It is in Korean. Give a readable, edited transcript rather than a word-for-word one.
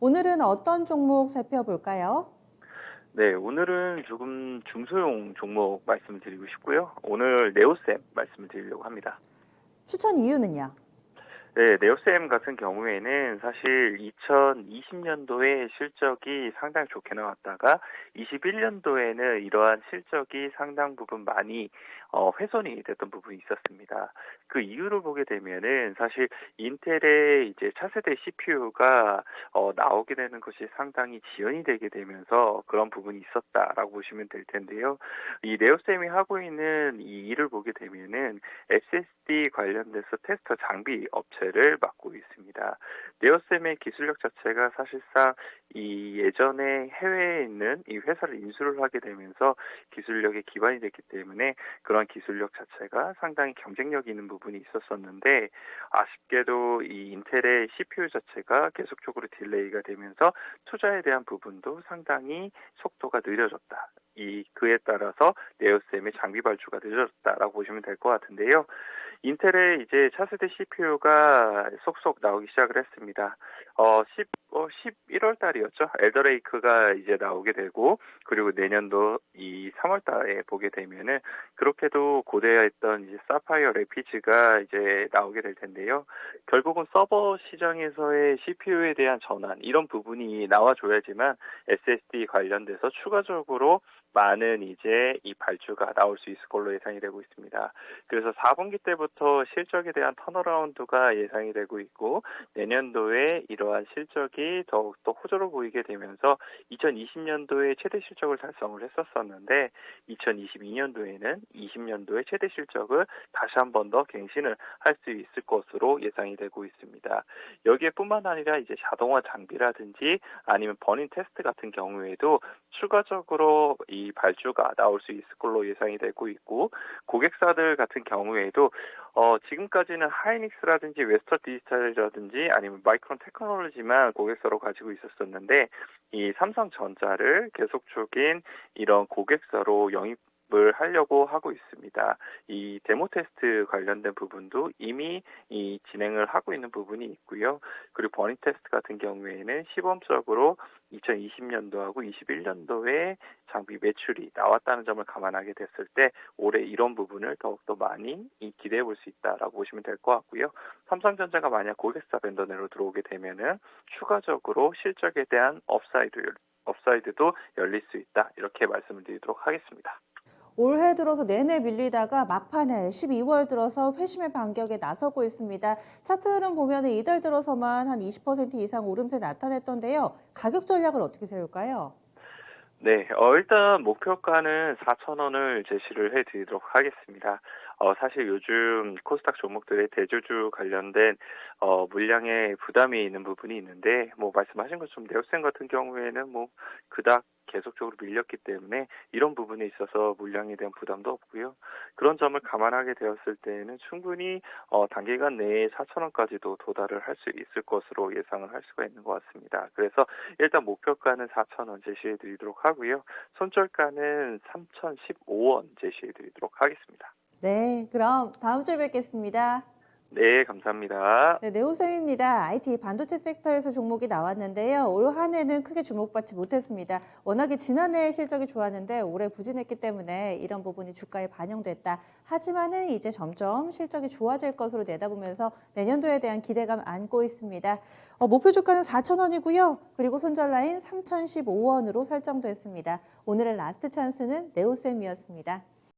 오늘은 어떤 종목 살펴볼까요? 네, 오늘은 조금 중소형 종목 말씀을 드리고 싶고요. 오늘 네오셈 말씀을 드리려고 합니다. 추천 이유는요? 네, 네오셈 같은 경우에는 사실 2020년도에 실적이 상당히 좋게 나왔다가 21년도에는 이러한 실적이 상당 부분 많이 훼손이 됐던 부분이 있었습니다. 그 이유를 보게 되면은 사실 인텔의 이제 차세대 CPU가 나오게 되는 것이 상당히 지연이 되게 되면서 그런 부분이 있었다라고 보시면 될 텐데요. 이 네오셈이 하고 있는 이 일을 보게 되면은 SSD 관련돼서 테스터 장비 업체를 맡고 있습니다. 네오셈의 기술력 자체가 사실상 이 예전에 해외에 있는 이 회사를 인수를 하게 되면서 기술력에 기반이 됐기 때문에 그런 기술력 자체가 상당히 경쟁력이 있는 부분이 있었었는데 아쉽게도 이 인텔의 CPU 자체가 계속적으로 딜레이가 되면서 투자에 대한 부분도 상당히 속도가 느려졌다. 그에 따라서 네오셈의 장비 발주가 늦어졌다라고 보시면 될 것 같은데요. 인텔의 이제 차세대 CPU가 속속 나오기 시작을 했습니다. 11월 달이었죠. 엘더레이크가 이제 나오게 되고, 그리고 내년도 이 3월 달에 보게 되면은, 그렇게도 고대했던 이제 사파이어 레피즈가 이제 나오게 될 텐데요. 결국은 서버 시장에서의 CPU에 대한 전환, 이런 부분이 나와줘야지만 SSD 관련돼서 추가적으로 많은 이제 이 발주가 나올 수 있을 걸로 예상이 되고 있습니다. 그래서 4분기 때부터 실적에 대한 턴어라운드가 예상이 되고 있고 내년도에 이러한 실적이 더욱더 호조로 보이게 되면서 2020년도에 최대 실적을 달성을 했었었는데 2022년도에는 20년도의 최대 실적을 다시 한 번 더 갱신을 할 수 있을 것으로 예상이 되고 있습니다. 여기에 뿐만 아니라 이제 자동화 장비라든지 아니면 버닝 테스트 같은 경우에도 추가적으로 이 발주가 나올 수 있을 걸로 예상이 되고 있고 고객사들 같은 경우에도 지금까지는 하이닉스라든지 웨스턴 디지털이라든지 아니면 마이크론 테크놀로지만 고객사로 가지고 있었었는데 이 삼성전자를 계속적인 이런 고객사로 영입을 하려고 하고 있습니다. 이 데모 테스트 관련된 부분도 이미 이 진행을 하고 있는 부분이 있고요. 그리고 버닝 테스트 같은 경우에는 시범적으로 2020년도하고 21년도에 장비 매출이 나왔다는 점을 감안하게 됐을 때 올해 이런 부분을 더욱더 많이 기대해 볼 수 있다라고 보시면 될 것 같고요. 삼성전자가 만약 고객사 벤더 내로 들어오게 되면은 추가적으로 실적에 대한 업사이드도 열릴 수 있다. 이렇게 말씀을 드리도록 하겠습니다. 올해 들어서 내내 밀리다가 막판에 12월 들어서 회심의 반격에 나서고 있습니다. 차트 흐름 보면 이달 들어서만 한 20% 이상 오름세 나타냈던데요. 가격 전략을 어떻게 세울까요? 네, 일단 목표가는 4,000원을 제시를 해드리도록 하겠습니다. 사실 요즘 코스닥 종목들의 대주주 관련된 물량에 부담이 있는 부분이 있는데, 뭐 말씀하신 것처럼 네오셈 같은 경우에는 뭐 그닥 계속적으로 밀렸기 때문에 이런 부분에 있어서 물량에 대한 부담도 없고요. 그런 점을 감안하게 되었을 때에는 충분히 단기간 내에 4,000원까지도 도달을 할 수 있을 것으로 예상을 할 수가 있는 것 같습니다. 그래서 일단 목표가는 4,000원 제시해 드리도록 하고요. 손절가는 3,015원 제시해 드리도록 하겠습니다. 네, 그럼 다음 주에 뵙겠습니다. 네, 감사합니다. 네, 네오셈입니다. IT 반도체 섹터에서 종목이 나왔는데요. 올 한 해는 크게 주목받지 못했습니다. 워낙에 지난해 실적이 좋았는데 올해 부진했기 때문에 이런 부분이 주가에 반영됐다. 하지만은 이제 점점 실적이 좋아질 것으로 내다보면서 내년도에 대한 기대감 안고 있습니다. 목표 주가는 4,000원이고요. 그리고 손절 라인 3,015원으로 설정됐습니다. 오늘의 라스트 찬스는 네오셈이었습니다.